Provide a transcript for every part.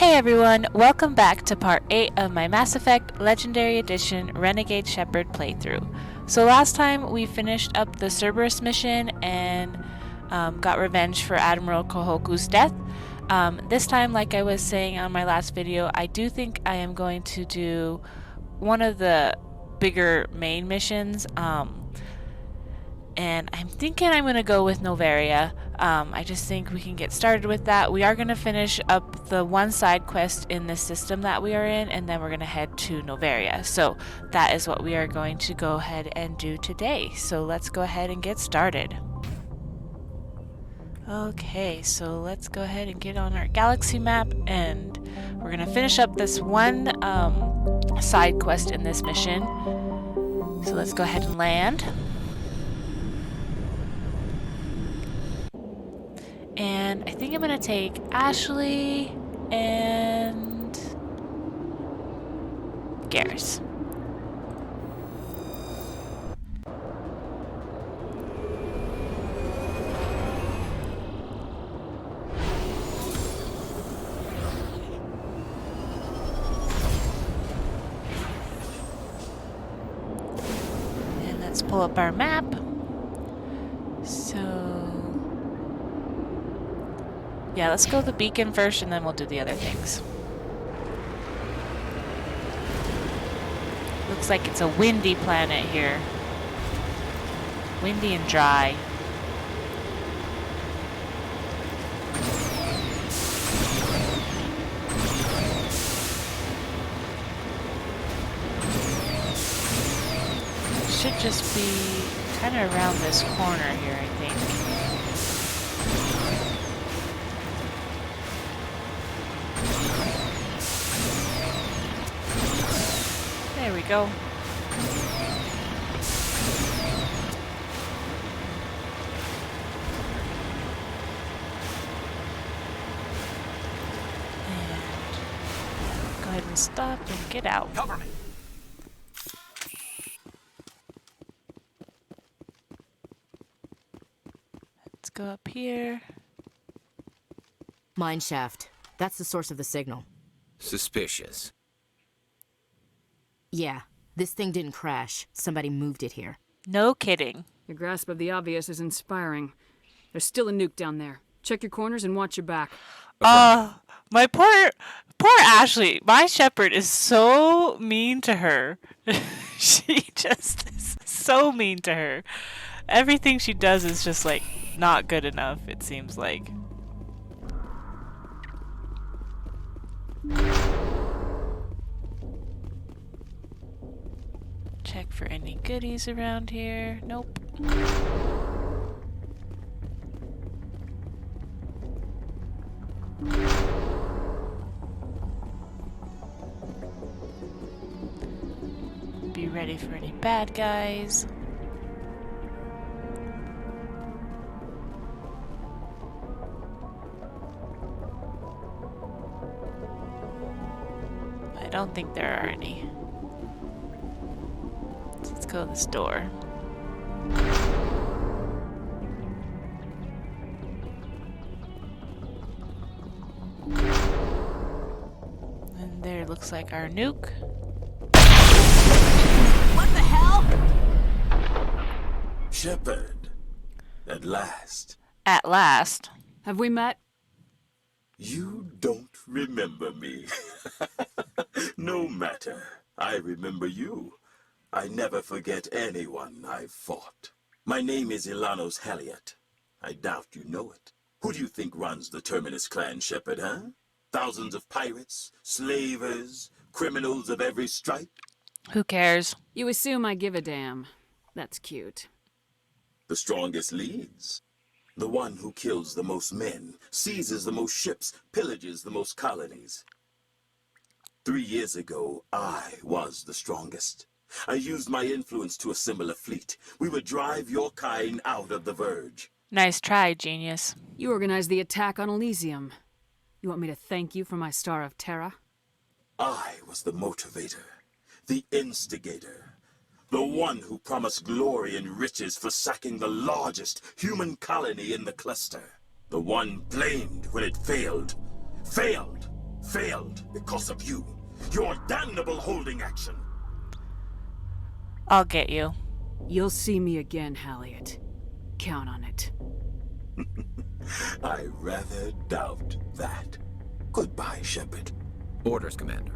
Hey everyone, welcome back to part 8 of my Mass Effect Legendary Edition Renegade Shepard playthrough. So last time we finished up the Cerberus mission and got revenge for Admiral Kohoku's death. This time, like I was saying on my last video, I do think I am going to do one of the bigger main missions. And I'm thinking I'm going to go with NOVERIA. I just think we can get started with that. We are going to finish up the one side quest in this system that we are in, and then we're going to head to NOVERIA. So that is what we are going to go ahead and do today. So let's go ahead and get started. Okay, so let's go ahead and get on our galaxy map, and we're going to finish up this one side quest in this mission. So let's go ahead and land. And I think I'm going to take Ashley and Garrus. And let's pull up our map. Yeah, let's go to the beacon first, and then we'll do the other things. Looks like it's a windy planet here. Windy and dry. Should just be kind of around this corner here, I think. There we go. And go ahead and stop and get out. Cover me. Let's go up here. Mine shaft. That's the source of the signal. Suspicious. Yeah, this thing didn't crash. Somebody moved it here. No kidding. Your grasp of the obvious is inspiring. There's still a nuke down there. Check your corners and watch your back. My poor Ashley. My Shepard is so mean to her. She just is so mean to her. Everything she does is just like not good enough, it seems like. Check for any goodies around here. Nope. Be ready for any bad guys. I don't think there are any. Let's go to this door. And there looks like our nuke. What the hell? Shepard, at last. At last. Have we met? You don't remember me. No matter. I remember you. I never forget anyone I've fought. My name is Ilanos Heliot. I doubt you know it. Who do you think runs the Terminus clan, Shepard, huh? Thousands of pirates, slavers, criminals of every stripe? Who cares? You assume I give a damn. That's cute. The strongest leads. The one who kills the most men, seizes the most ships, pillages the most colonies. 3 years ago, I was the strongest. I used my influence to assemble a fleet. We would drive your kind out of the Verge. Nice try, genius. You organized the attack on Elysium. You want me to thank you for my Star of Terra? I was the motivator, the instigator, the one who promised glory and riches for sacking the largest human colony in the cluster. The one blamed when it failed. Failed! failed because of you. Your damnable holding action. I'll get you. You'll see me again, Halliot. Count on it. I rather doubt that. Goodbye, Shepard. Orders, Commander.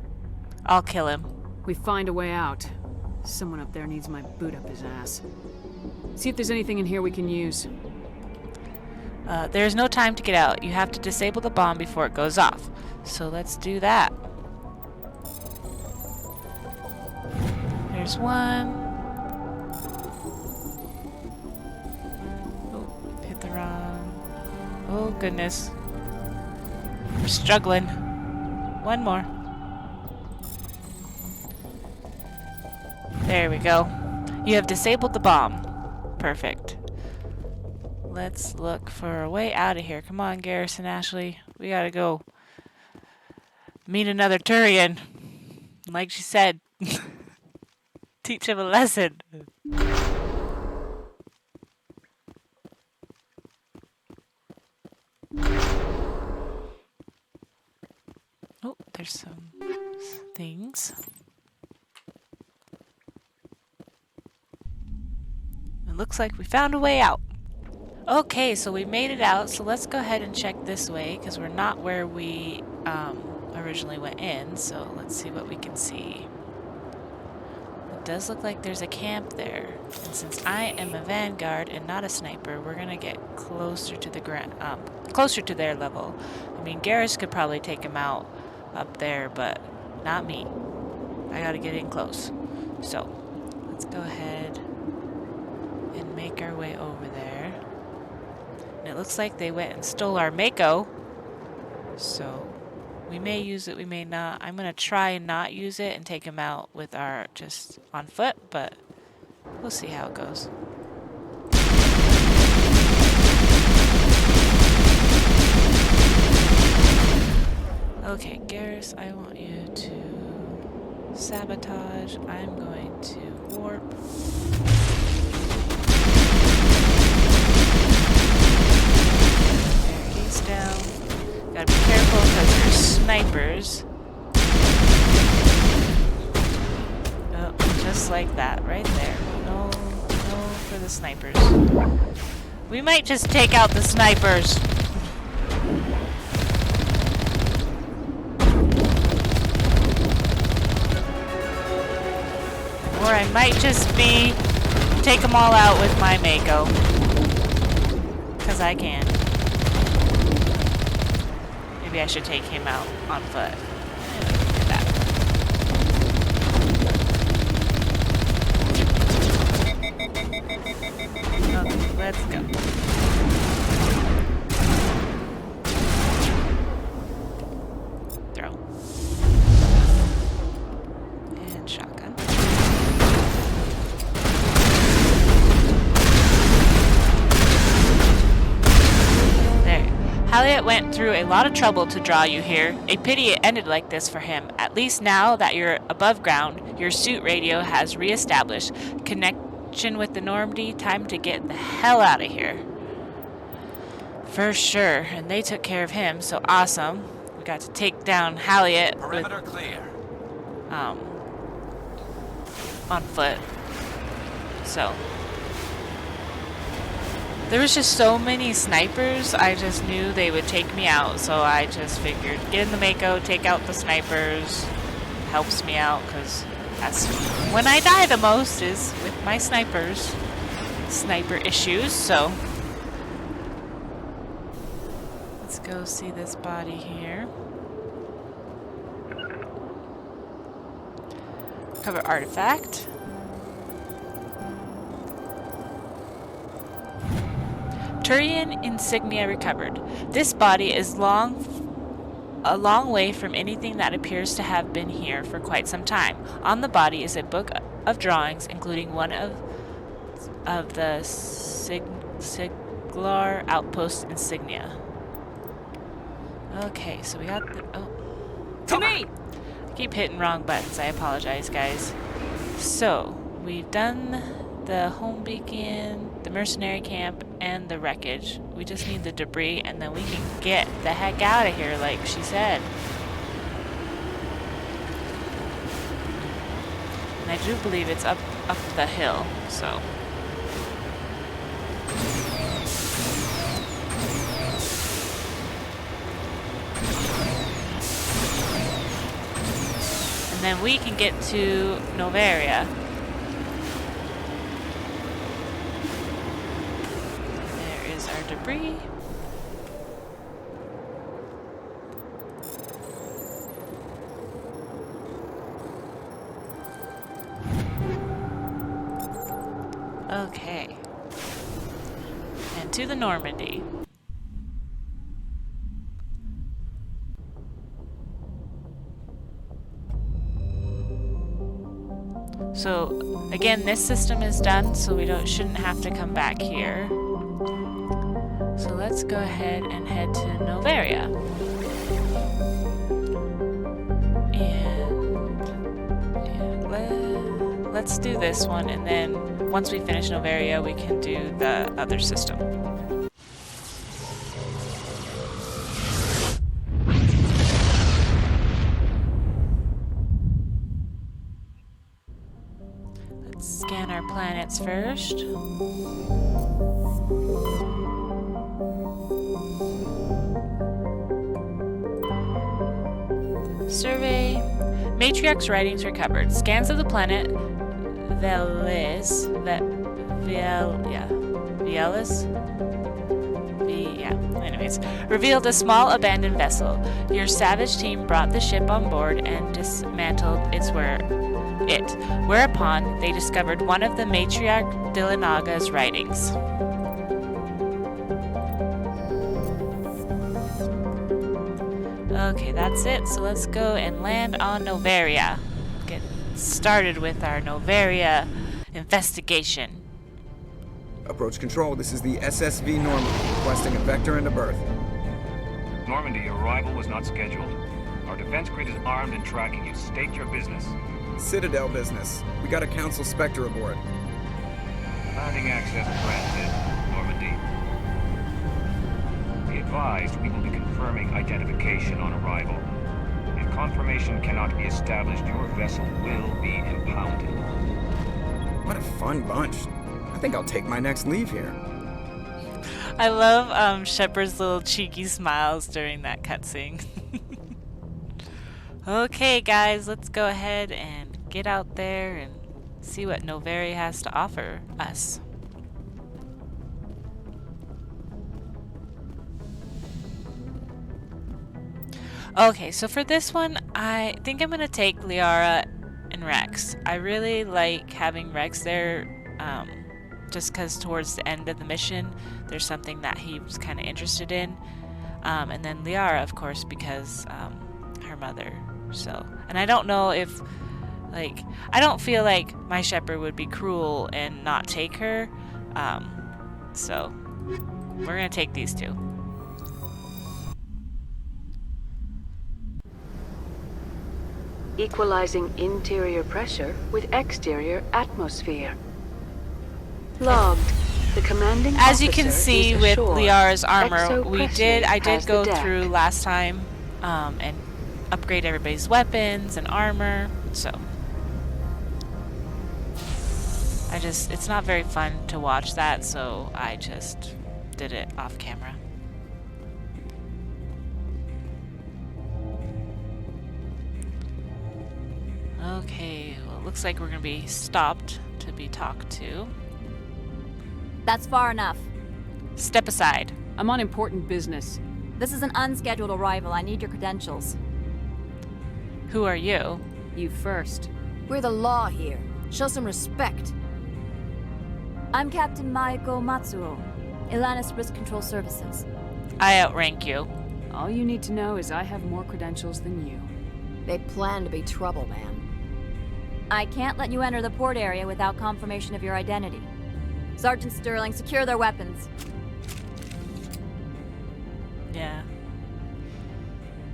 I'll kill him. We find a way out. Someone up there needs my boot up his ass. See if there's anything in here we can use. There's no time to get out. You have to disable the bomb before it goes off. So let's do that. There's one. Oh, hit the wrong. Oh, goodness. We're struggling. One more. There we go. You have disabled the bomb. Perfect. Let's look for a way out of here. Come on, Garrison Ashley. We gotta go meet another Turian. Like she said, teach him a lesson. Oh, there's some things. It looks like we found a way out. Okay, so we made it out, so let's go ahead and check this way, because we're not where we originally went in, so let's see what we can see. It does look like there's a camp there, and since I am a vanguard and not a sniper, we're gonna get closer to the closer to their level. I mean, Garrus could probably take him out up there, but not me. I gotta get in close. So, let's go ahead and make our way over there. And it looks like they went and stole our Mako. So we may use it, we may not. I'm gonna try and not use it and take him out with our just on foot, but we'll see how it goes. Okay, Garrus, I want you to sabotage. I'm going to warp. Down. Gotta be careful because there's snipers. Oh, just like that, right there. No for the snipers. We might just take out the snipers. Or I might just take them all out with my Mako. Because I can. Maybe I should take him out on foot. Look at that. Okay, let's go. Throw. And shotgun. Halliot went through a lot of trouble to draw you here. A pity it ended like this for him. At least now that you're above ground, your suit radio has re-established connection with the Normandy. Time to get the hell out of here. For sure, and they took care of him, so awesome. We got to take down Halliot Perimeter clear. On foot. So there was just so many snipers, I just knew they would take me out, so I just figured get in the Mako, take out the snipers, helps me out, because that's when I die the most is with my snipers. Sniper issues, so let's go see this body here. Cover artifact. Turian insignia recovered. This body is a long way from anything that appears to have been here for quite some time. On the body is a book of drawings, including one of the Siglar outpost insignia. Okay, so we got the... Oh. To me! I keep hitting wrong buttons. I apologize, guys. So, we've done the home beacon, the mercenary camp, and the wreckage. We just need the debris, and then we can get the heck out of here, like she said. And I do believe it's up the hill, so. And then we can get to Noveria. There is our debris. Okay. And to the Normandy. So again, this system is done, so we shouldn't have to come back here. So let's go ahead and head to Noveria. And let's do this one, and then once we finish Noveria, we can do the other system. Let's scan our planets first. Survey. Matriarch's writings recovered. Scans of the planet Vielis. Anyways, revealed a small abandoned vessel. Your savage team brought the ship on board and dismantled whereupon they discovered one of the Matriarch Dilanaga's writings. Okay, that's it. So let's go and land on Noveria. Get started with our Noveria investigation. Approach control, this is the SSV Normandy, requesting a vector into berth. Normandy, your arrival was not scheduled. Our defense grid is armed and tracking you. State your business. Citadel business. We got a Council Spectre aboard. Landing access granted, Normandy. Be advised, we will be confirming identification on arrival. If confirmation cannot be established, your vessel will be impounded. What a fun bunch. I think I'll take my next leave here. I love Shepard's little cheeky smiles during that cutscene. Okay, guys, let's go ahead and get out there and see what Noveria has to offer us. Okay, so for this one, I think I'm gonna take Liara and Rex. I really like having Rex there, just because towards the end of the mission, there's something that he was kind of interested in. And then Liara, of course, because her mother. So, and I don't know if, like, I don't feel like my Shepard would be cruel and not take her. So, we're gonna take these two. Equalizing interior pressure with exterior atmosphere. Logged. The commanding As you can officer see is with ashore. Liara's armor, Exopresence I did has the go deck. through last time and upgrade everybody's weapons and armor. So it's not very fun to watch that, so I just did it off camera. Okay, well, it looks like we're gonna be stopped to be talked to. That's far enough. Step aside. I'm on important business. This is an unscheduled arrival. I need your credentials. Who are you? You first. We're the law here. Show some respect. I'm Captain Maiko Matsuo, Ilanis Risk Control Services. I outrank you. All you need to know is I have more credentials than you. They plan to be trouble, man. I can't let you enter the port area without confirmation of your identity. Sergeant Sterling, secure their weapons. Yeah.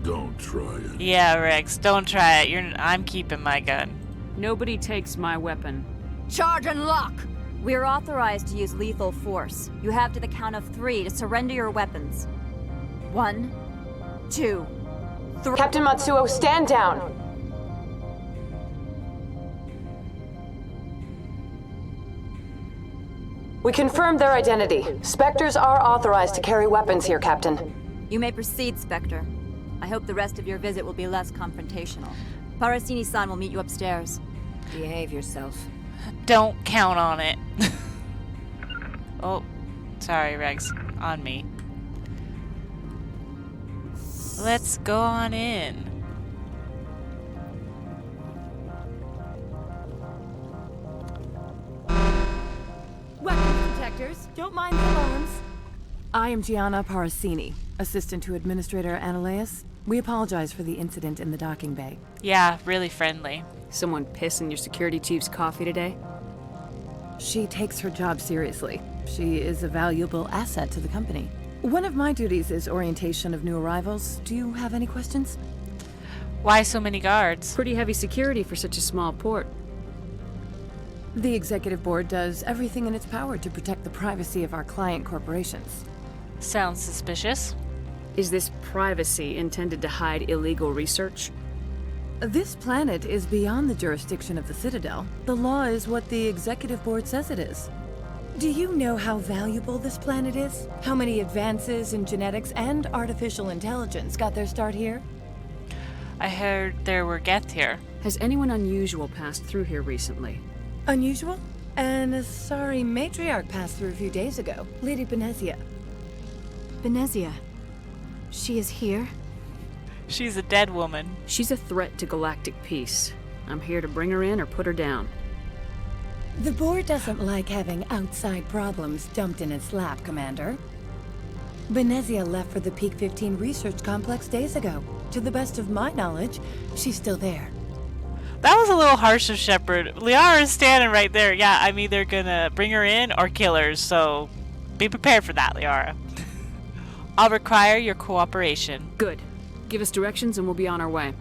Don't try it. Yeah, Rex, don't try it. I'm keeping my gun. Nobody takes my weapon. Charge and lock! We're authorized to use lethal force. You have to the count of 3 to surrender your weapons. 1, 2, 3. Captain Matsuo, stand down! We confirmed their identity. Spectres are authorized to carry weapons here, Captain. You may proceed, Spectre. I hope the rest of your visit will be less confrontational. Parasini-san will meet you upstairs. Behave yourself. Don't count on it. Oh, sorry, Rex. On me. Let's go on in. Weapons detectors. Don't mind the alarms. I am Gianna Parasini, assistant to Administrator Ananias. We apologize for the incident in the docking bay. Yeah, really friendly. Someone piss in your security chief's coffee today? She takes her job seriously. She is a valuable asset to the company. One of my duties is orientation of new arrivals. Do you have any questions? Why so many guards? Pretty heavy security for such a small port. The executive board does everything in its power to protect the privacy of our client corporations. Sounds suspicious. Is this privacy intended to hide illegal research? This planet is beyond the jurisdiction of the Citadel. The law is what the executive board says it is. Do you know how valuable this planet is? How many advances in genetics and artificial intelligence got their start here? I heard there were Geth here. Has anyone unusual passed through here recently? Unusual? And a sorry matriarch passed through a few days ago. Lady Benezia. Benezia. She is here? She's a dead woman. She's a threat to galactic peace. I'm here to bring her in or put her down. The board doesn't like having outside problems dumped in its lap, Commander. Benezia left for the Peak 15 research complex days ago. To the best of my knowledge, she's still there. That was a little harsh of Shepard. Liara is standing right there. Yeah, I'm either gonna bring her in or kill her, so be prepared for that, Liara. I'll require your cooperation. Good. Give us directions and we'll be on our way.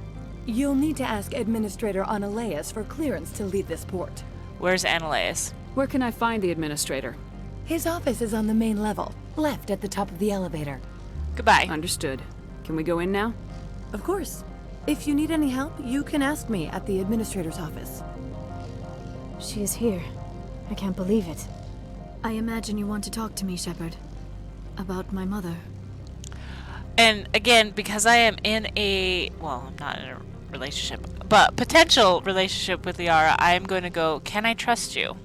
You'll need to ask Administrator Ananias for clearance to leave this port. Where's Ananias? Where can I find the administrator? His office is on the main level, left at the top of the elevator. Goodbye. Understood. Can we go in now? Of course. If you need any help, you can ask me at the administrator's office. She is here. I can't believe it. I imagine you want to talk to me, Shepard. About my mother. And again, because I am in a, well, I'm not in a relationship, but potential relationship with Liara, I am going to go, can I trust you?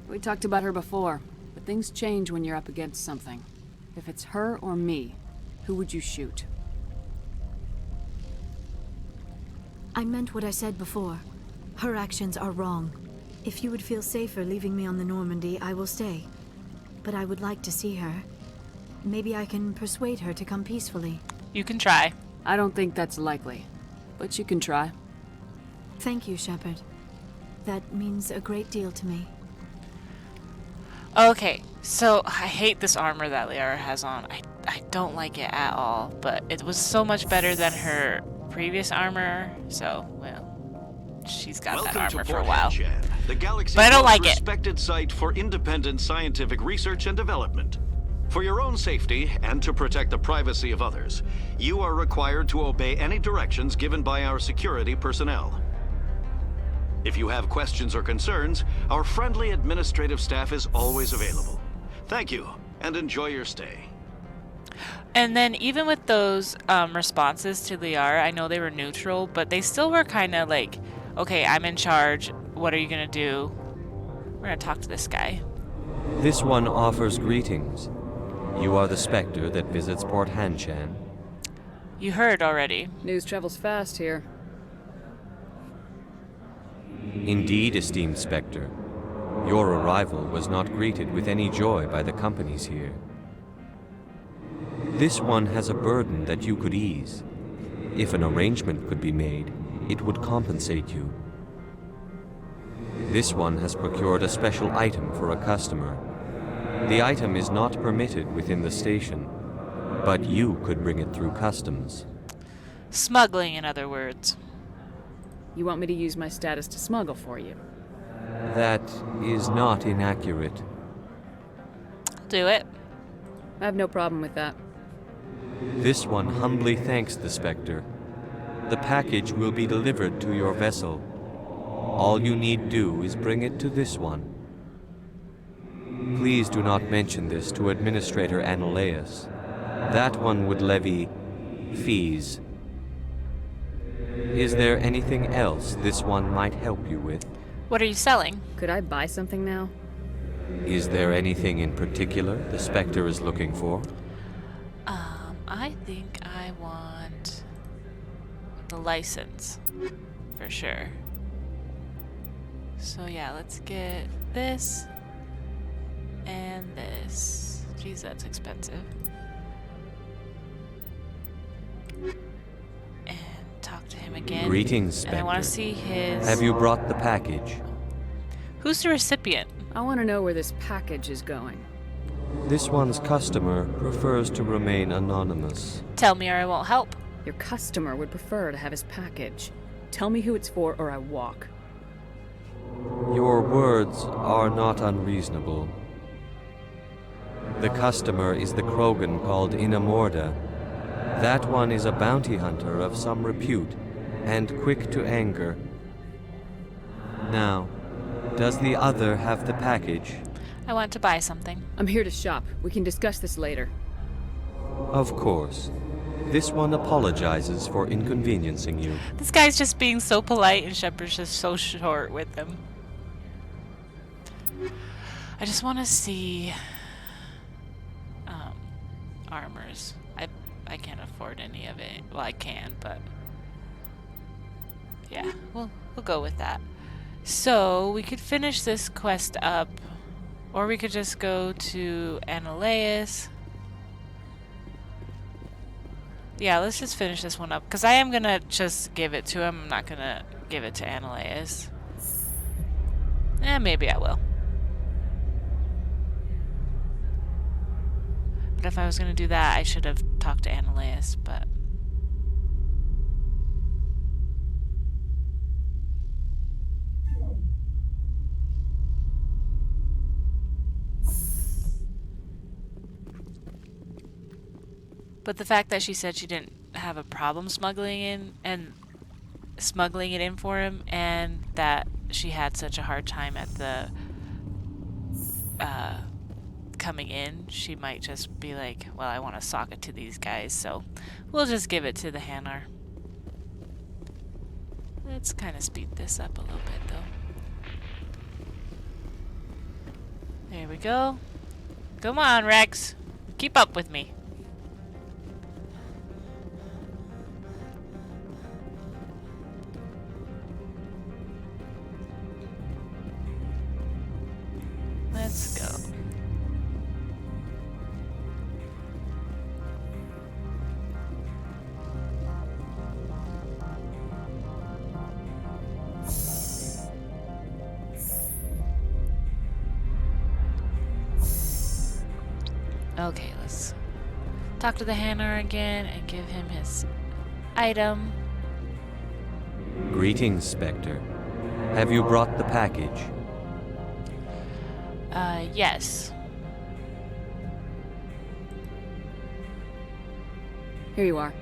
We talked about her before, but things change when you're up against something. If it's her or me, who would you shoot? I meant what I said before. Her actions are wrong. If you would feel safer leaving me on the Normandy, I will stay. But I would like to see her. Maybe I can persuade her to come peacefully. You can try. I don't think that's likely, but you can try. Thank you, Shepard. That means a great deal to me. Okay, so I hate this armor that Liara has on. I don't like it at all, but it was so much better than her previous armor, so, well, she's got that armor for a while. The galaxy's but I don't like it. Respected site for independent scientific research and development. For your own safety and to protect the privacy of others, you are required to obey any directions given by our security personnel. If you have questions or concerns, our friendly administrative staff is always available. Thank you, and enjoy your stay. And then even with those responses to Liara, I know they were neutral, but they still were kind of like, okay, I'm in charge. What are you going to do? We're going to talk to this guy. This one offers greetings. You are the Spectre that visits Port Hanshan. You heard already. News travels fast here. Indeed, esteemed Spectre. Your arrival was not greeted with any joy by the companies here. This one has a burden that you could ease. If an arrangement could be made, it would compensate you. This one has procured a special item for a customer. The item is not permitted within the station, but you could bring it through customs. Smuggling, in other words. You want me to use my status to smuggle for you? That is not inaccurate. Do it. I have no problem with that. This one humbly thanks the Spectre. The package will be delivered to your vessel. All you need do is bring it to this one. Please do not mention this to Administrator Analaeus. That one would levy fees. Is there anything else this one might help you with? What are you selling? Could I buy something now? Is there anything in particular the Spectre is looking for? I think I want the license, for sure. So yeah, let's get this and this. Jeez, that's expensive. And talk to him again. Greetings, Spectre. And I want to see his... Have you brought the package? Who's the recipient? I want to know where this package is going. This one's customer prefers to remain anonymous. Tell me or I won't help. Your customer would prefer to have his package. Tell me who it's for or I walk. Your words are not unreasonable. The customer is the Krogan called Inamorda. That one is a bounty hunter of some repute, and quick to anger. Now, does the other have the package? I want to buy something. I'm here to shop. We can discuss this later. Of course. This one apologizes for inconveniencing you. This guy's just being so polite and Shepard's just so short with him. I just want to see armors. I can't afford any of it. Well, I can, but yeah, we'll go with that. So we could finish this quest up, or we could just go to Analaeus. Yeah, let's just finish this one up, because I am gonna just give it to him. I'm not gonna give it to Analaeus. Maybe I will. But if I was gonna do that, I should have talked to Analaeus, but... But the fact that she said she didn't have a problem smuggling it in for him, and that she had such a hard time at the coming in, she might just be like, well, I want to sock it to these guys, so we'll just give it to the Hanar. Let's kind of speed this up a little bit, though. There we go. Come on, Rex. Keep up with me. Let's go. Okay, let's talk to the Hanar again and give him his item. Greetings, Spectre. Have you brought the package? Yes. Here you are.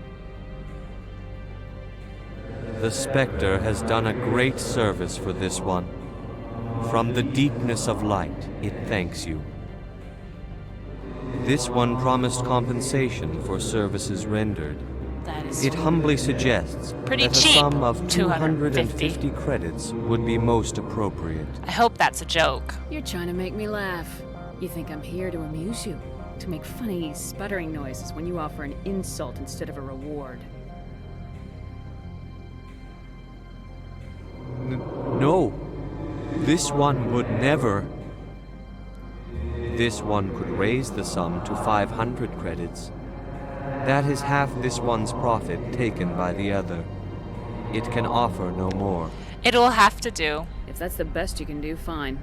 The Spectre has done a great service for this one. From the deepness of light, it thanks you. This one promised compensation for services rendered. That is it humbly suggests pretty that cheap. A sum of 250 credits would be most appropriate. I hope that's a joke. You're trying to make me laugh. You think I'm here to amuse you, to make funny, sputtering noises when you offer an insult instead of a reward. No, this one would never. This one could raise the sum to 500 credits. That is half this one's profit taken by the other. It can offer no more. It'll have to do. If that's the best you can do, fine.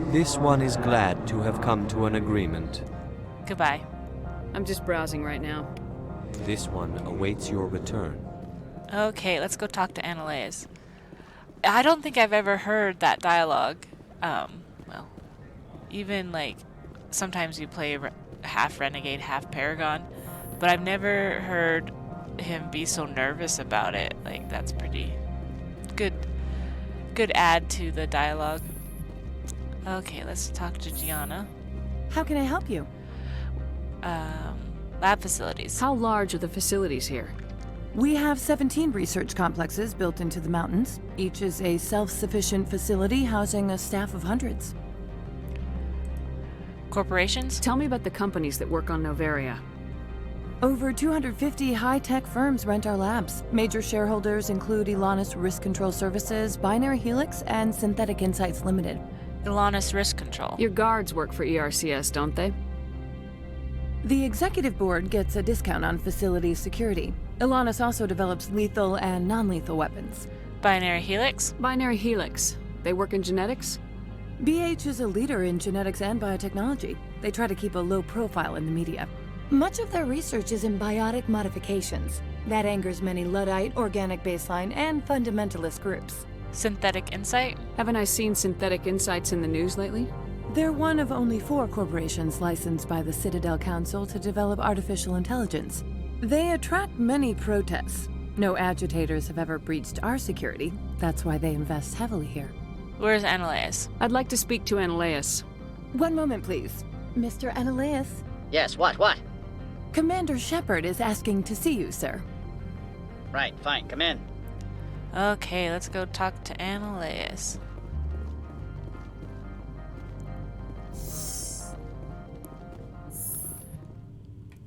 This one is glad to have come to an agreement. Goodbye. I'm just browsing right now. This one awaits your return. Okay, let's go talk to Analaeus. I don't think I've ever heard that dialogue. Well, even like sometimes you play half Renegade, half Paragon, but I've never heard him be so nervous about it. Like, that's pretty good add to the dialogue. Okay, let's talk to Gianna. How can I help you? Lab facilities. How large are the facilities here? We have 17 research complexes built into the mountains. Each is a self-sufficient facility housing a staff of hundreds. Corporations? Tell me about the companies that work on Noveria. Over 250 high-tech firms rent our labs. Major shareholders include Elanus Risk Control Services, Binary Helix, and Synthetic Insights Limited. Elanus Risk Control. Your guards work for ERCS, don't they? The executive board gets a discount on facility security. Elanus also develops lethal and non-lethal weapons. Binary Helix? Binary Helix. They work in genetics? BH is a leader in genetics and biotechnology. They try to keep a low profile in the media. Much of their research is in biotic modifications. That angers many Luddite, organic baseline, and fundamentalist groups. Synthetic Insight? Haven't I seen Synthetic Insights in the news lately? They're one of only 4 corporations licensed by the Citadel Council to develop artificial intelligence. They attract many protests. No agitators have ever breached our security. That's why they invest heavily here. Where's Ananias? I'd like to speak to Ananias. One moment, please. Mr. Ananias? Yes, what? Commander Shepard is asking to see you, sir. Right, fine, come in. Okay, let's go talk to Ananias.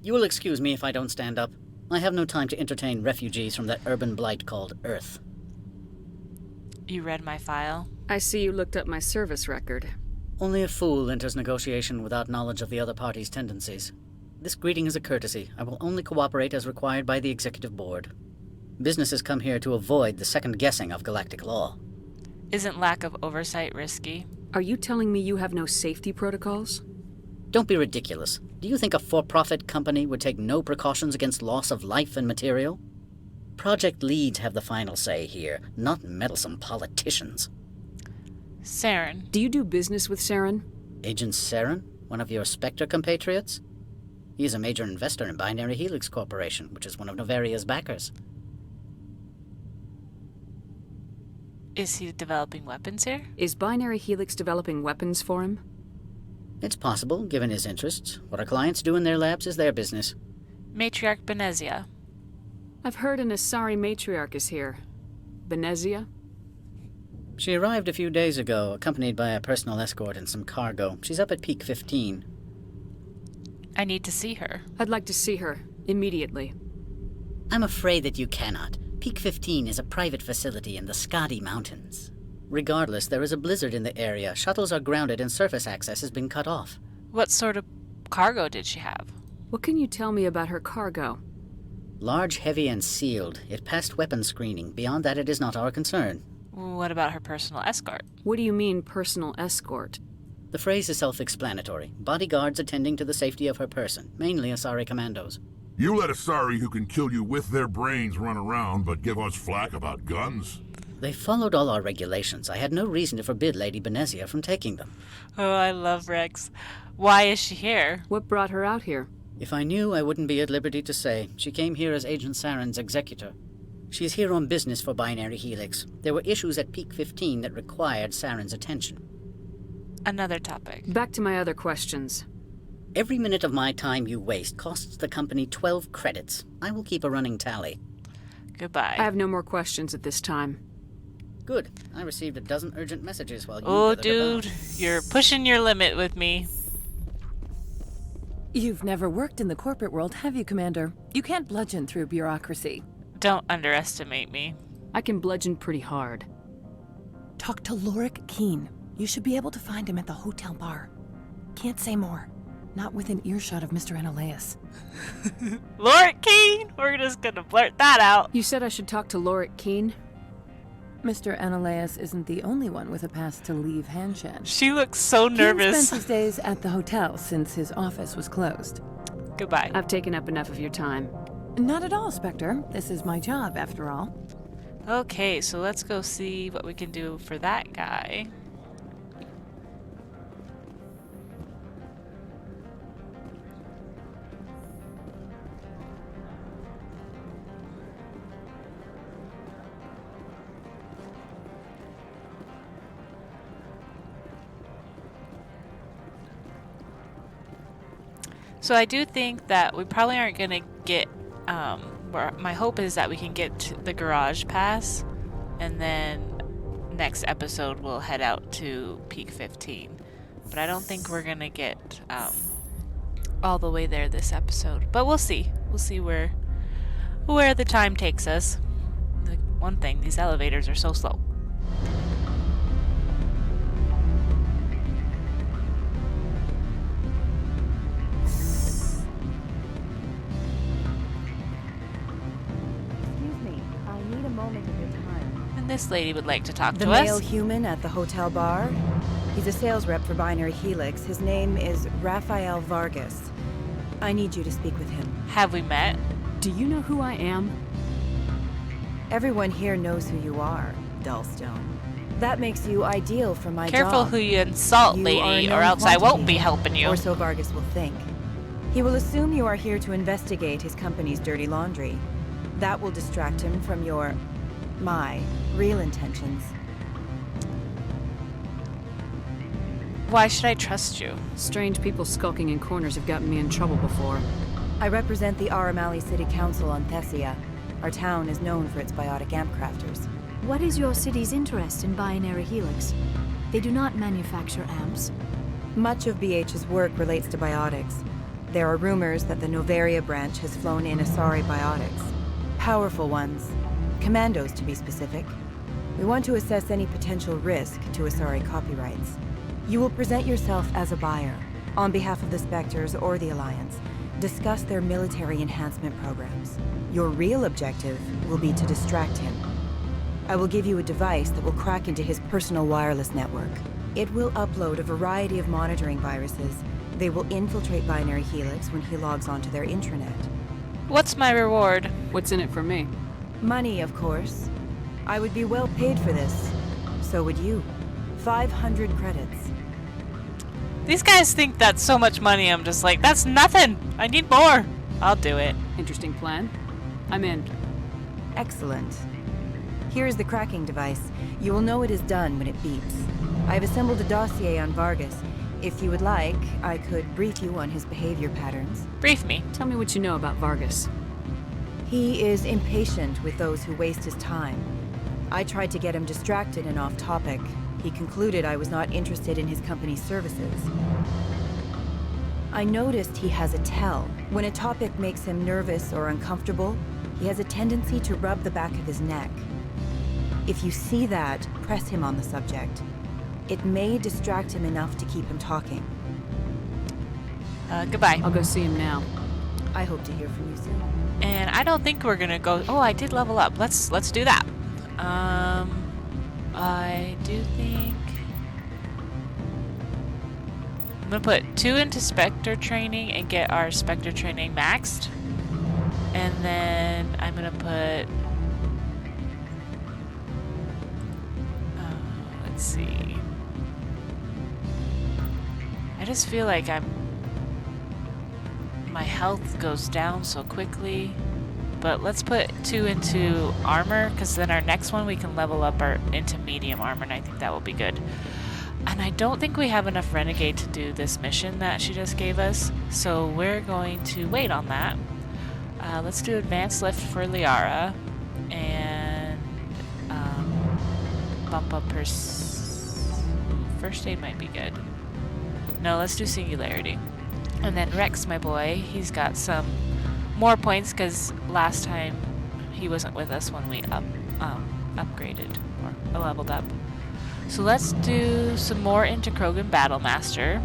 You will excuse me if I don't stand up. I have no time to entertain refugees from that urban blight called Earth. You read my file? I see you looked up my service record. Only a fool enters negotiation without knowledge of the other party's tendencies. This greeting is a courtesy. I will only cooperate as required by the executive board. Businesses come here to avoid the second guessing of galactic law. Isn't lack of oversight risky? Are you telling me you have no safety protocols? Don't be ridiculous. Do you think a for-profit company would take no precautions against loss of life and material? Project leads have the final say here, not meddlesome politicians. Saren. Do you do business with Saren? Agent Saren? One of your Spectre compatriots? He is a major investor in Binary Helix Corporation, which is one of Noveria's backers. Is he developing weapons here? Is Binary Helix developing weapons for him? It's possible, given his interests. What our clients do in their labs is their business. Matriarch Benezia. I've heard an Asari matriarch is here. Benezia? She arrived a few days ago, accompanied by a personal escort and some cargo. She's up at Peak 15. I need to see her. I'd like to see her, immediately. I'm afraid that you cannot. Peak 15 is a private facility in the Skadi Mountains. Regardless, there is a blizzard in the area. Shuttles are grounded and surface access has been cut off. What sort of cargo did she have? What can you tell me about her cargo? Large, heavy, and sealed. It passed weapon screening. Beyond that, it is not our concern. What about her personal escort? What do you mean, personal escort? The phrase is self-explanatory. Bodyguards attending to the safety of her person, mainly Asari commandos. You let Asari who can kill you with their brains run around, but give us flack about guns? They followed all our regulations. I had no reason to forbid Lady Benezia from taking them. Oh, I love Rex. Why is she here? What brought her out here? If I knew, I wouldn't be at liberty to say. She came here as Agent Saren's executor. She is here on business for Binary Helix. There were issues at Peak 15 that required Saren's attention. Another topic. Back to my other questions. Every minute of my time you waste costs the company 12 credits. I will keep a running tally. Goodbye. I have no more questions at this time. Good. I received a dozen urgent messages while you Oh, gathered dude. about. You're pushing your limit with me. You've never worked in the corporate world, have you, Commander? You can't bludgeon through bureaucracy. Don't underestimate me. I can bludgeon pretty hard. Talk to Lorik Keene. You should be able to find him at the hotel bar. Can't say more. Not within earshot of Mr. Ananias. Lorik Keene? We're just gonna blurt that out. You said I should talk to Lorik Keene? Mr. Ananias isn't the only one with a pass to leave Hanshan. She looks so nervous. Keene spends his days at the hotel since his office was closed. Goodbye. I've taken up enough of your time. Not at all, Spectre. This is my job, after all. Okay, so let's go see what we can do for that guy. So I do think that we probably aren't going to get, my hope is that we can get to the garage pass, and then next episode we'll head out to Peak 15. But I don't think we're going to get all the way there this episode. But we'll see. We'll see where the time takes us. The one thing, these elevators are so slow. This lady would like to talk to us. The male human at the hotel bar? He's a sales rep for Binary Helix. His name is Rafael Vargas. I need you to speak with him. Have we met? Do you know who I am? Everyone here knows who you are, Dullstone. That makes you ideal for my job. Careful who you insult, lady, or else I won't be helping you. Or so Vargas will think. He will assume you are here to investigate his company's dirty laundry. That will distract him from my real intentions. Why should I trust you? Strange people skulking in corners have gotten me in trouble before. I represent the Aramali City Council on Thessia. Our town is known for its biotic amp crafters. What is your city's interest in Binary Helix? They do not manufacture amps. Much of BH's work relates to biotics. There are rumors that the Noveria branch has flown in Asari biotics. Powerful ones. Commandos, to be specific. We want to assess any potential risk to Asari copyrights. You will present yourself as a buyer, on behalf of the Spectres or the Alliance. Discuss their military enhancement programs. Your real objective will be to distract him. I will give you a device that will crack into his personal wireless network. It will upload a variety of monitoring viruses. They will infiltrate Binary Helix when he logs onto their intranet. What's my reward? What's in it for me? Money, of course. I would be well paid for this. So would you. 500 credits. These guys think that's so much money. I'm just like, that's nothing. I need more. I'll do it. Interesting plan. I'm in. Excellent. Here is the cracking device. You will know it is done when it beeps. I have assembled a dossier on Vargas. If you would like, I could brief you on his behavior patterns. Brief me. Tell me what you know about Vargas. He is impatient with those who waste his time. I tried to get him distracted and off topic. He concluded I was not interested in his company's services. I noticed he has a tell. When a topic makes him nervous or uncomfortable, he has a tendency to rub the back of his neck. If you see that, press him on the subject. It may distract him enough to keep him talking. Goodbye. I'll go see him now. I hope to hear from you soon. And I don't think we're gonna go. Oh, I did level up. Let's do that. I do think I'm gonna put 2 into Spectre training and get our Spectre training maxed, and then I'm gonna put. Let's see. I just feel like my health goes down so quickly. But let's put 2 into armor, because then our next one we can level up into medium armor, and I think that will be good. And I don't think we have enough Renegade to do this mission that she just gave us, so we're going to wait on that. Let's do advanced lift for Liara, and bump up her... First aid might be good. No, let's do singularity. And then Rex, my boy, he's got some more points because last time he wasn't with us when we upgraded or leveled up. So let's do some more into Krogan Battlemaster.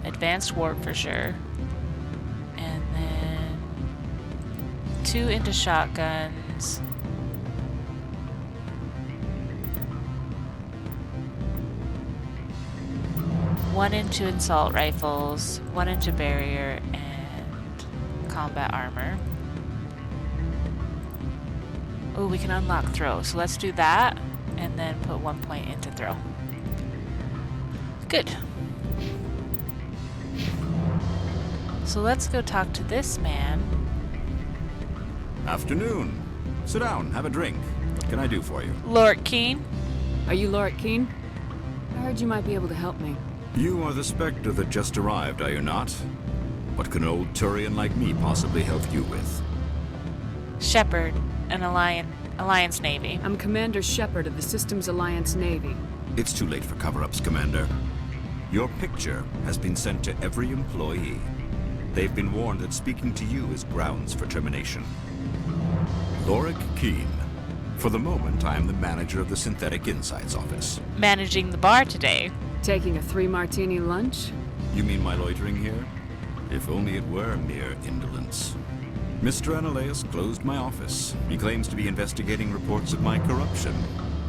Advanced Warp for sure. And then 2 into shotguns. One into assault rifles, 1 into barrier, and combat armor. Oh, we can unlock throw, so let's do that, and then put 1 point into throw. Good. So let's go talk to this man. Afternoon. Sit down, have a drink. What can I do for you? Lord Keen. Are you Lord Keen? I heard you might be able to help me. You are the Spectre that just arrived, are you not? What can an old Turian like me possibly help you with? Shepard, an Alliance Navy. I'm Commander Shepard of the Systems Alliance Navy. It's too late for cover-ups, Commander. Your picture has been sent to every employee. They've been warned that speaking to you is grounds for termination. Lorik Keene. For the moment, I am the manager of the Synthetic Insights Office. Managing the bar today. Taking a 3-martini lunch? You mean my loitering here? If only it were mere indolence. Mr. Analaeus closed my office. He claims to be investigating reports of my corruption.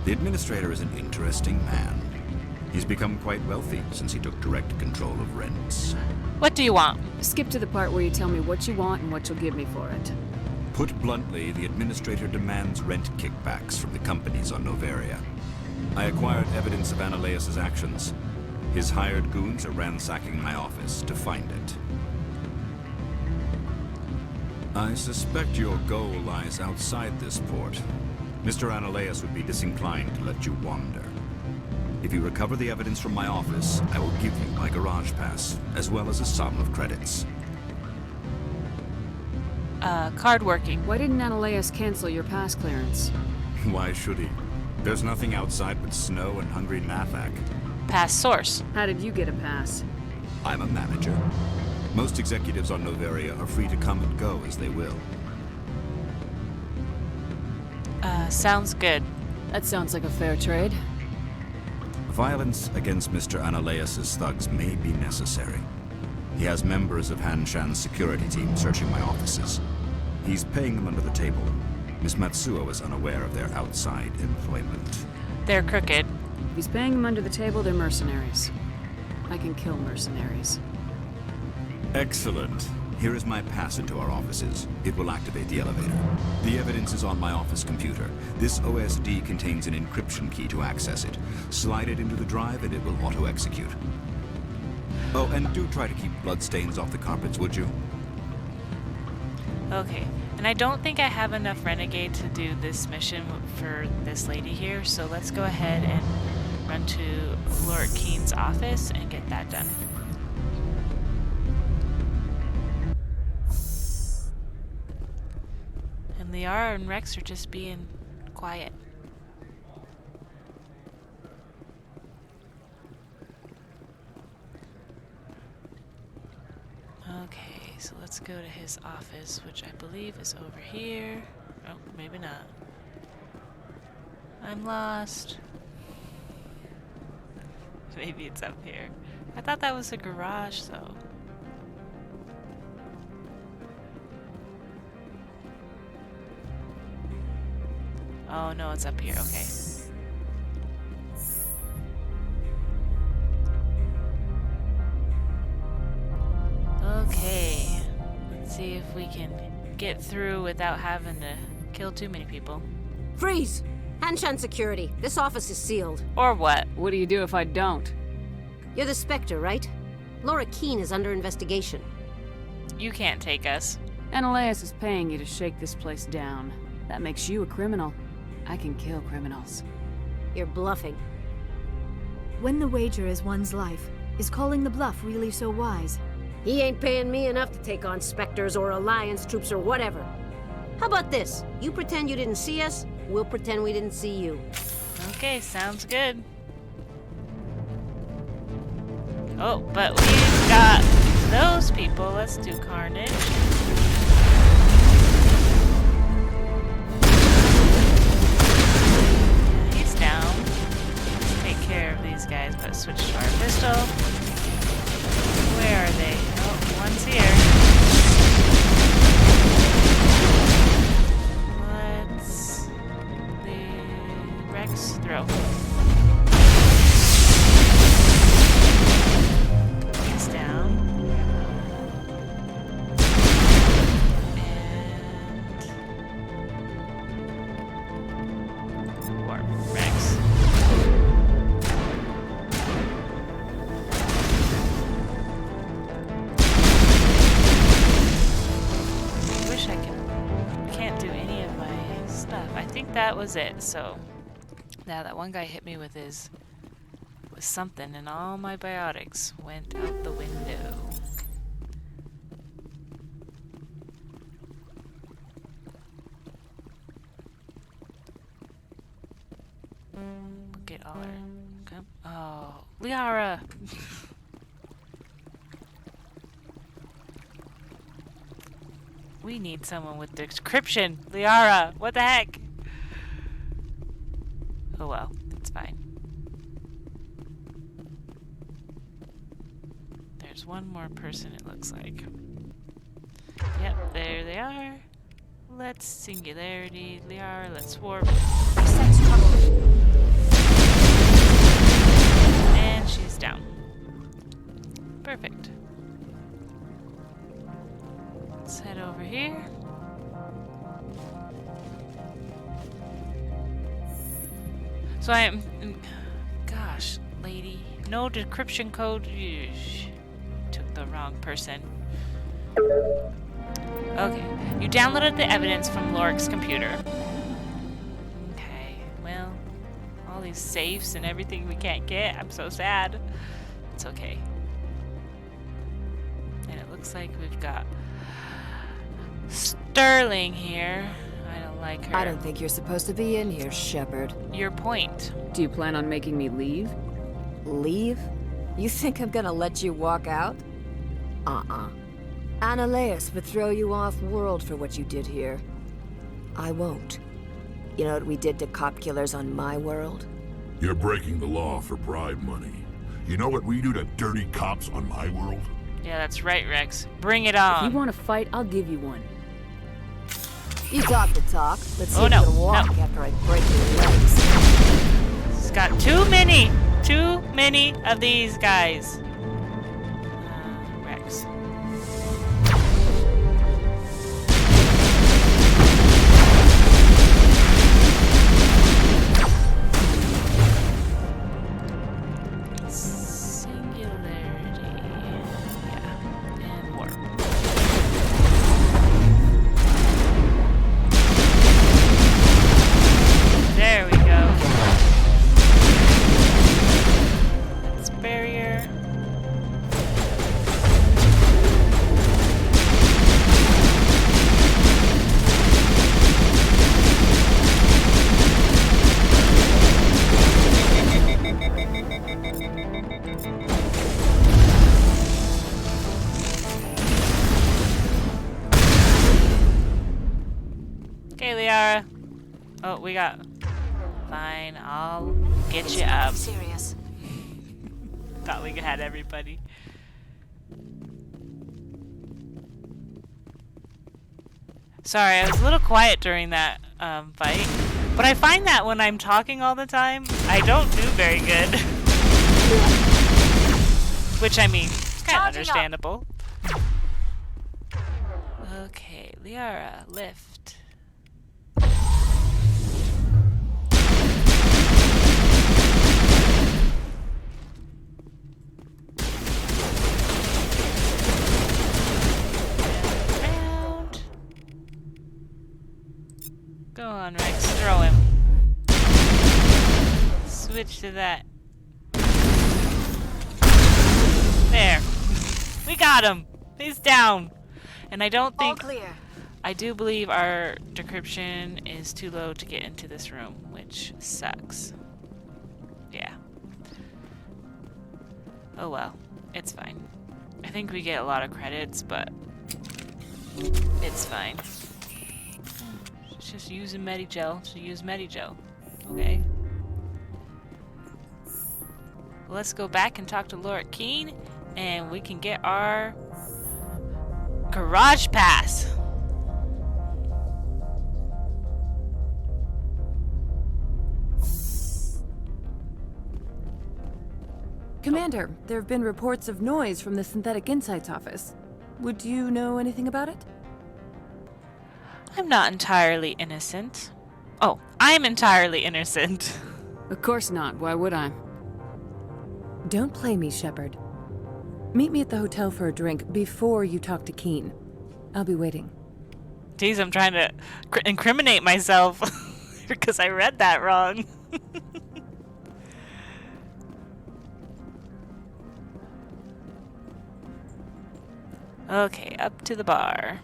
The administrator is an interesting man. He's become quite wealthy since he took direct control of rents. What do you want? Skip to the part where you tell me what you want and what you'll give me for it. Put bluntly, the administrator demands rent kickbacks from the companies on Noveria. I acquired evidence of Analaeus' actions. His hired goons are ransacking my office to find it. I suspect your goal lies outside this port. Mr. Analaeus would be disinclined to let you wander. If you recover the evidence from my office, I will give you my garage pass, as well as a sum of credits. Card working. Why didn't Analaeus cancel your pass clearance? Why should he? There's nothing outside but snow and hungry Nathak. Pass source. How did you get a pass? I'm a manager. Most executives on Noveria are free to come and go as they will. Sounds good. That sounds like a fair trade. Violence against Mr. Analaeus' thugs may be necessary. He has members of Hanshan's security team searching my offices. He's paying them under the table. Miss Matsuo is unaware of their outside employment. They're crooked. If he's paying them under the table, they're mercenaries. I can kill mercenaries. Excellent. Here is my pass into our offices. It will activate the elevator. The evidence is on my office computer. This OSD contains an encryption key to access it. Slide it into the drive and it will auto-execute. Oh, and do try to keep bloodstains off the carpets, would you? Okay. And I don't think I have enough Renegade to do this mission for this lady here, so let's go ahead and run to Lorik Keene's office and get that done. And Liara and Rex are just being quiet. Okay, so let's go to his office, which I believe is over here. Oh, maybe not. I'm lost. Maybe it's up here. I thought that was a garage, though. Oh, no, it's up here. Okay. Okay. Let's see if we can get through without having to kill too many people. Freeze! Hanshan security. This office is sealed. Or what? What do you do if I don't? You're the Spectre, right? Lorik Keene is under investigation. You can't take us. Analaeus is paying you to shake this place down. That makes you a criminal. I can kill criminals. You're bluffing. When the wager is one's life, is calling the bluff really so wise? He ain't paying me enough to take on Spectres or Alliance troops or whatever. How about this? You pretend you didn't see us, we'll pretend we didn't see you. Okay, sounds good. Oh, but we've got those people. Let's do carnage. He's down. Let's take care of these guys, but switch to our pistol. Where are they? Oh, one's here. Let's leave Rex throw. He's down. And warp Rex. That was it. So now that one guy hit me with something, and all my biotics went out the window. Look at all her. Okay. Oh, Liara! We need someone with description. Liara, what the heck? Oh well, it's fine. There's one more person, it looks like. Yep, there they are. Let's singularity, Liara, let's warp. Sense trouble. And she's down. Perfect. Let's head over here. So I'm... Gosh, lady. No decryption code. Eesh. Took the wrong person. Okay. You downloaded the evidence from Lorik's computer. Okay. Well, all these safes and everything we can't get. I'm so sad. It's okay. And it looks like we've got Sterling here. I don't like her. I don't think you're supposed to be in here, Shepard. Your point. Do you plan on making me leave? Leave? You think I'm gonna let you walk out? Annaleus would throw you off-world for what you did here. I won't. You know what we did to cop killers on my world? You're breaking the law for bribe money. You know what we do to dirty cops on my world? Yeah, that's right, Rex. Bring it on. If you want to fight, I'll give you one. You talk the talk. Let's see Oh, if no, you can walk no. after I break your legs. It's got too many of these guys. Rex. There we go. That's barrier. Okay, Liara. Oh, we got... Fine, I'll get you up. Serious. Thought we had everybody. Sorry, I was a little quiet during that fight. But I find that when I'm talking all the time, I don't do very good. Which, I mean, it's kind of understandable. Okay, Liara, lift. Go on, Rex. Throw him. Switch to that. There. We got him. He's down. And I don't think... All clear. I do believe our decryption is too low to get into this room, which sucks. Yeah. Oh well. It's fine. I think we get a lot of credits, but... it's fine. Just using Medigel to use Medigel. Okay. Well, let's go back and talk to Lorik Keen, and we can get our garage pass. Commander, there have been reports of noise from the Synthetic Insights office. Would you know anything about it? I'm not entirely innocent. Oh, I'm entirely innocent. Of course not. Why would I? Don't play me, Shepard. Meet me at the hotel for a drink before you talk to Keen. I'll be waiting. Geez, I'm trying to incriminate myself because I read that wrong. Okay, up to the bar.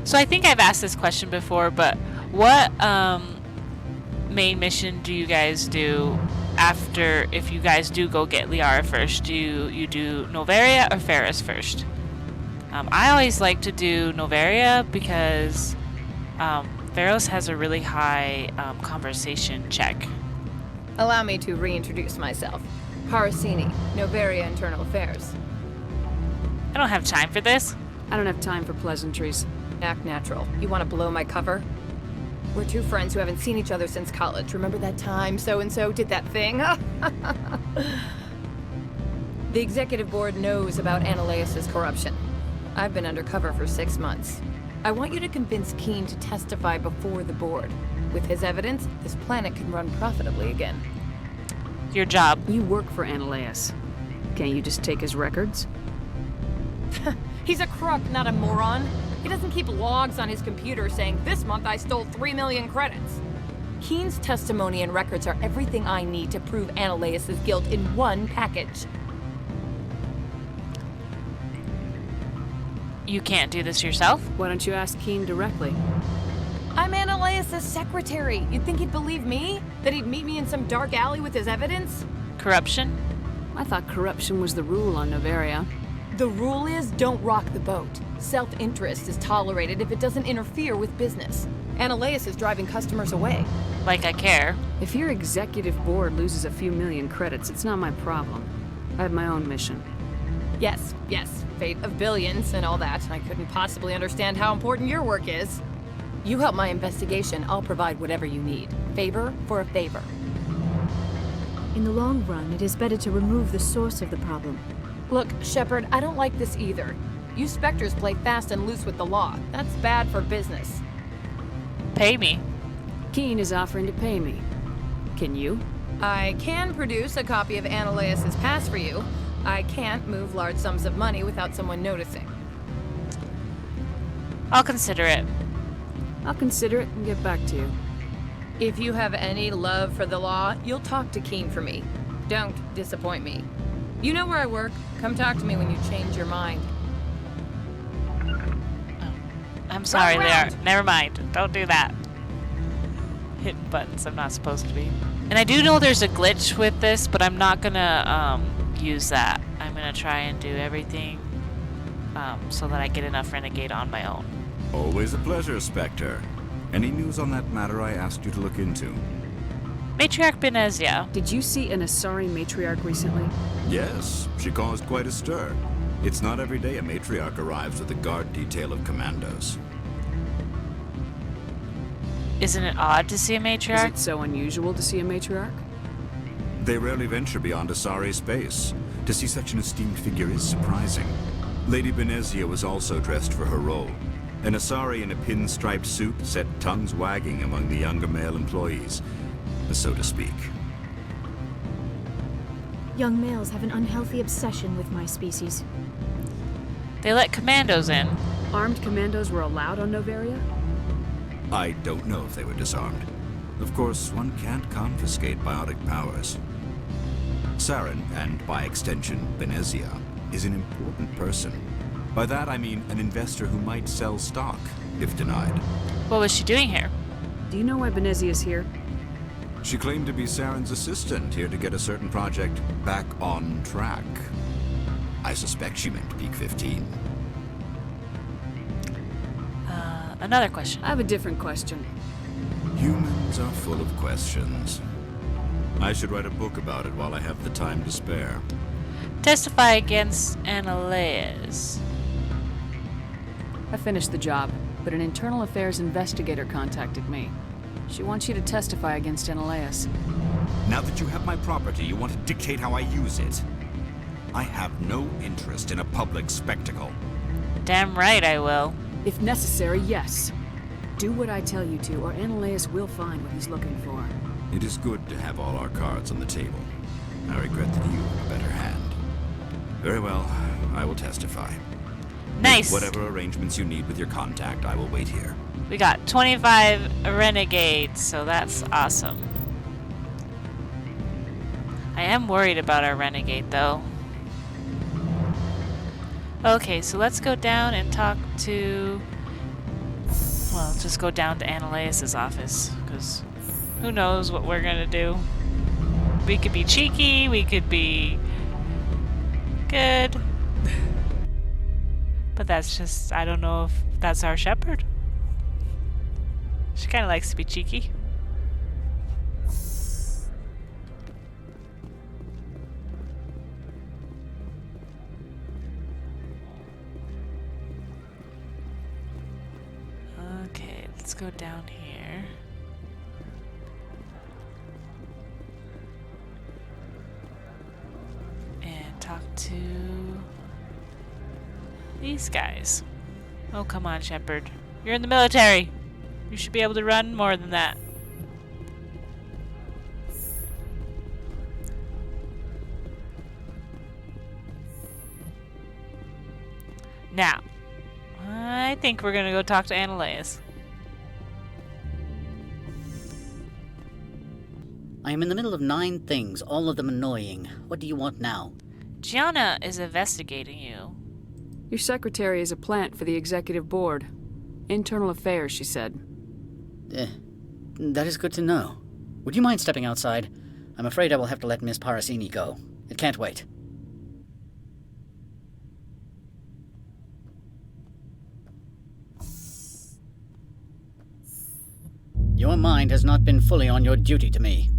So I think I've asked this question before, but what main mission do you guys do after, if you guys do go get Liara first? Do you do Noveria or Ferris first? I always like to do Noveria because Ferris has a really high conversation check. Allow me to reintroduce myself. Harasini, Noveria Internal Affairs. I don't have time for this. I don't have time for pleasantries. Act natural. You want to blow my cover? We're two friends who haven't seen each other since college. Remember that time so-and-so did that thing? The executive board knows about Ananias' corruption. I've been undercover for 6 months. I want you to convince Keen to testify before the board. With his evidence, this planet can run profitably again. Your job. You work for Ananias. Can't you just take his records? He's a crook, not a moron. He doesn't keep logs on his computer saying, this month I stole 3 million credits. Keen's testimony and records are everything I need to prove Ananias' guilt in one package. You can't do this yourself? Why don't you ask Keen directly? I'm Ananias' secretary. You'd think he'd believe me? That he'd meet me in some dark alley with his evidence? Corruption? I thought corruption was the rule on Noveria. The rule is don't rock the boat. Self-interest is tolerated if it doesn't interfere with business. Ananias is driving customers away. Like I care. If your executive board loses a few million credits, it's not my problem. I have my own mission. Yes, fate of billions and all that. I couldn't possibly understand how important your work is. You help my investigation, I'll provide whatever you need. Favor for a favor. In the long run, it is better to remove the source of the problem. Look, Shepard, I don't like this either. You Spectres play fast and loose with the law. That's bad for business. Pay me. Keen is offering to pay me. Can you? I can produce a copy of Ananias' pass for you. I can't move large sums of money without someone noticing. I'll consider it. I'll consider it and get back to you. If you have any love for the law, you'll talk to Keen for me. Don't disappoint me. You know where I work. Come talk to me when you change your mind. Oh. I'm sorry, Liara. Never mind. Don't do that. Hitting buttons I'm not supposed to be. And I do know there's a glitch with this, but I'm not gonna use that. I'm gonna try and do everything so that I get enough Renegade on my own. Always a pleasure, Spectre. Any news on that matter I asked you to look into? Matriarch Benezia. Did you see an Asari matriarch recently? Yes, she caused quite a stir. It's not every day a matriarch arrives with a guard detail of commandos. Isn't it odd to see a matriarch? Is it so unusual to see a matriarch? They rarely venture beyond Asari space. To see such an esteemed figure is surprising. Lady Benezia was also dressed for her role. An Asari in a pinstriped suit set tongues wagging among the younger male employees, so to speak. Young males have an unhealthy obsession with my species. They let commandos in. Armed commandos were allowed on Noveria? I don't know if they were disarmed. Of course, one can't confiscate biotic powers. Saren, and by extension, Benezia, is an important person. By that I mean an investor who might sell stock, if denied. What was she doing here? Do you know why Benezia is here? She claimed to be Saren's assistant, here to get a certain project back on track. I suspect she meant Peak 15. Another question. I have a different question. Humans are full of questions. I should write a book about it while I have the time to spare. Testify against Ananias. I finished the job, but an internal affairs investigator contacted me. She wants you to testify against Ananias. Now that you have my property, you want to dictate how I use it. I have no interest in a public spectacle. Damn right I will. If necessary, yes. Do what I tell you to, or Ananias will find what he's looking for. It is good to have all our cards on the table. I regret that you have a better hand. Very well, I will testify. Nice. Make whatever arrangements you need with your contact, I will wait here. We got 25 Renegades, so that's awesome. I am worried about our Renegade, though. Okay, so let's go down and talk to Well, just go down to Ananias' office, because who knows what we're gonna do. We could be cheeky, we could be good. But that's just, I don't know if that's our shepherd. She kind of likes to be cheeky. Okay, let's go down here. And talk to these guys. Oh, come on, Shepard. You're in the military. You should be able to run more than that. Now, I think we're gonna go talk to Ananias. I am in the middle of 9 things, all of them annoying. What do you want now? Gianna is investigating you. Your secretary is a plant for the executive board. Internal affairs, she said. That is good to know. Would you mind stepping outside? I'm afraid I will have to let Miss Parasini go. It can't wait. Your mind has not been fully on your duty to me.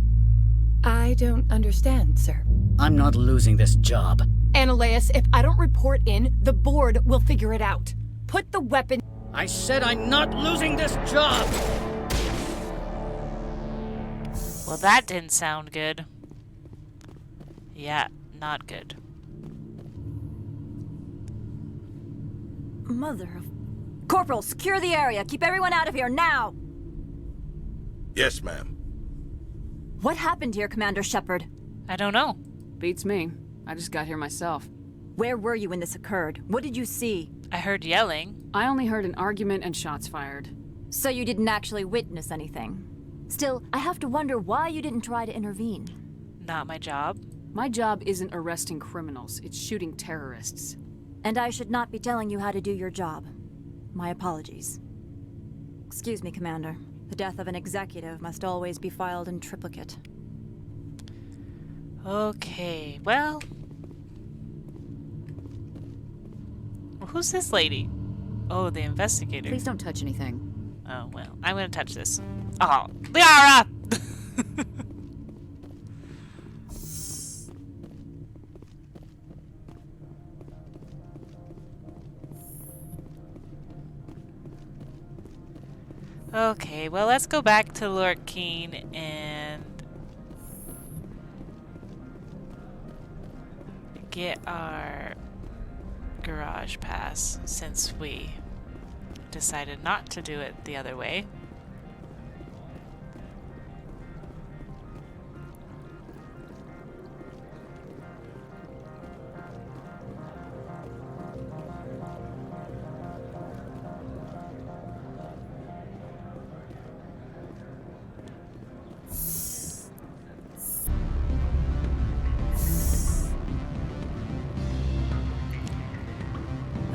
I don't understand, sir. I'm not losing this job. Ananias, if I don't report in, the board will figure it out. Put the weapon... I said I'm not losing this job! Well, that didn't sound good. Yeah, not good. Mother of... Corporal, secure the area. Keep everyone out of here, now! Yes, ma'am. What happened here, Commander Shepard? I don't know. Beats me. I just got here myself. Where were you when this occurred? What did you see? I heard yelling. I only heard an argument and shots fired. So you didn't actually witness anything? Still, I have to wonder why you didn't try to intervene. Not my job. My job isn't arresting criminals, it's shooting terrorists. And I should not be telling you how to do your job. My apologies. Excuse me, Commander. The death of an executive must always be filed in triplicate. Okay, well... Who's this lady? Oh, the investigator. Please don't touch anything. Oh, well, I'm gonna touch this. Oh, Liara! Okay, well, let's go back to Lord Keene and get our garage pass, since we decided not to do it the other way.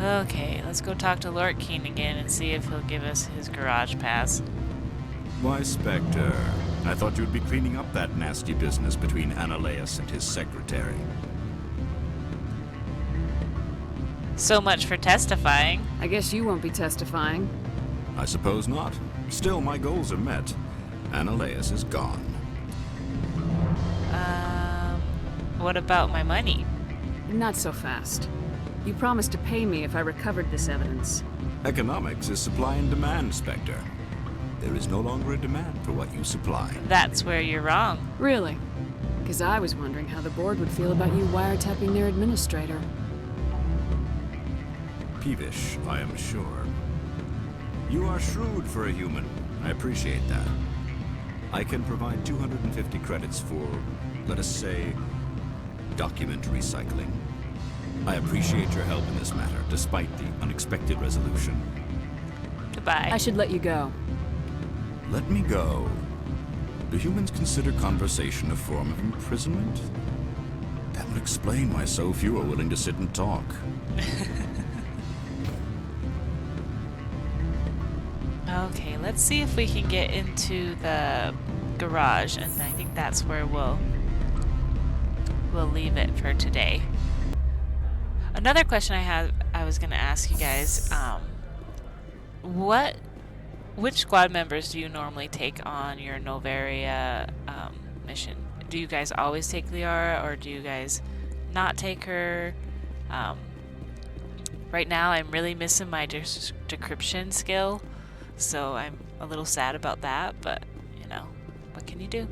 Okay, let's go talk to Lord Keene again and see if he'll give us his garage pass. Why, Spectre, I thought you'd be cleaning up that nasty business between Ananias and his secretary. So much for testifying. I guess you won't be testifying. I suppose not. Still, my goals are met. Ananias is gone. What about my money? Not so fast. You promised to pay me if I recovered this evidence. Economics is supply and demand, Spectre. There is no longer a demand for what you supply. That's where you're wrong. Really? Because I was wondering how the board would feel about you wiretapping their administrator. Peevish, I am sure. You are shrewd for a human. I appreciate that. I can provide 250 credits for, let us say, document recycling. I appreciate your help in this matter, despite the unexpected resolution. Goodbye. I should let you go. Let me go. Do humans consider conversation a form of imprisonment? That would explain why so few are willing to sit and talk. Okay, let's see if we can get into the garage, and I think that's where we'll leave it for today. Another question I was gonna ask you guys, which squad members do you normally take on your Noveria mission? Do you guys always take Liara, or do you guys not take her? Right now I'm really missing my decryption skill, so I'm a little sad about that, but you know, what can you do?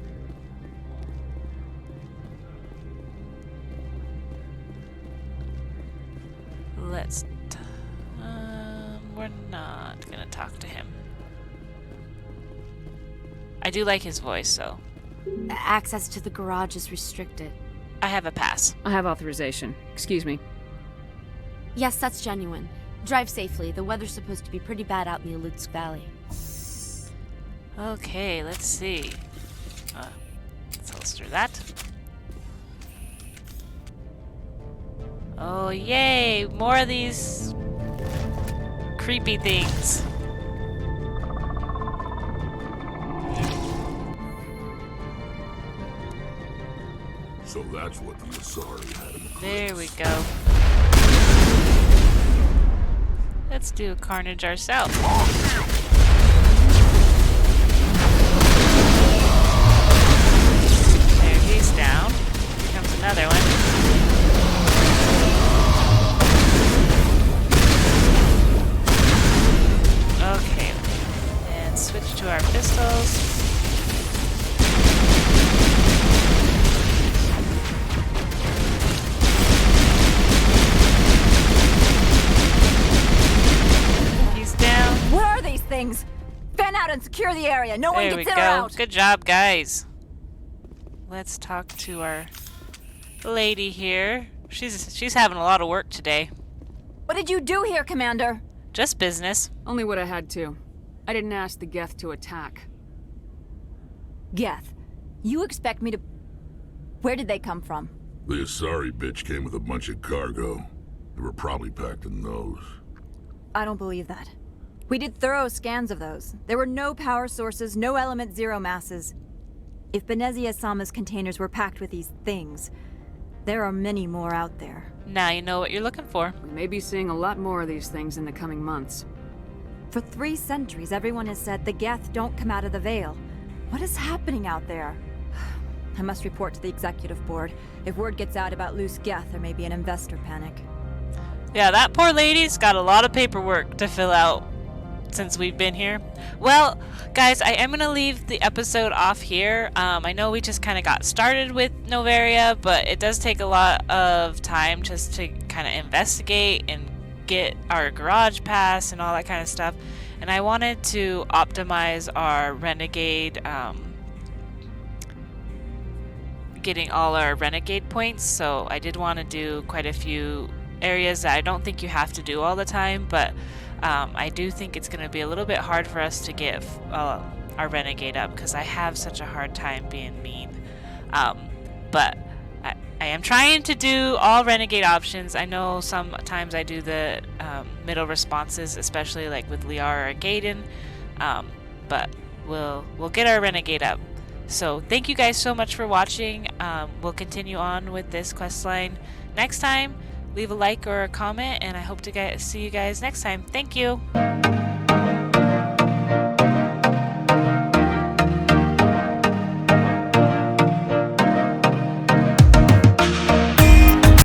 We're not gonna talk to him. I do like his voice, though. Access to the garage is restricted. I have a pass. I have authorization. Excuse me. Yes, that's genuine. Drive safely. The weather's supposed to be pretty bad out in the Alutsk Valley. Okay, let's see. Let's holster that. Oh, yay! More of these creepy things. So that's what the Asari had in the There we go. Let's do a carnage ourselves. There, he's down. Here comes another one. Okay, and switch to our pistols. He's down. Where are these things? Fan out and secure the area. No one There gets we in or go. out. Good job, guys. Let's talk to our lady here. She's having a lot of work today. What did you do here, Commander? Just business. Only what I had to. I didn't ask the Geth to attack. Geth, you expect me to... Where did they come from? The Asari bitch came with a bunch of cargo. They were probably packed in those. I don't believe that. We did thorough scans of those. There were no power sources, no element zero masses. If Benezia Sama's containers were packed with these things, there are many more out there. Now you know what you're looking for. We may be seeing a lot more of these things in the coming months. For 3 centuries, everyone has said the Geth don't come out of the Veil. What is happening out there? I must report to the executive board. If word gets out about loose Geth, there may be an investor panic. Yeah, that poor lady's got a lot of paperwork to fill out since we've been here. Well, guys, I am going to leave the episode off here. I know we just kind of got started with Noveria, but it does take a lot of time just to kind of investigate and get our garage pass and all that kind of stuff. And I wanted to optimize our Renegade, getting all our Renegade points, so I did want to do quite a few areas that I don't think you have to do all the time, but I do think it's going to be a little bit hard for us to get our Renegade up because I have such a hard time being mean. But I am trying to do all Renegade options. I know sometimes I do the middle responses, especially like with Liara or Gaiden, but we'll get our Renegade up. So thank you guys so much for watching. We'll continue on with this quest line next time. Leave a like or a comment, and I hope to see you guys next time. Thank you.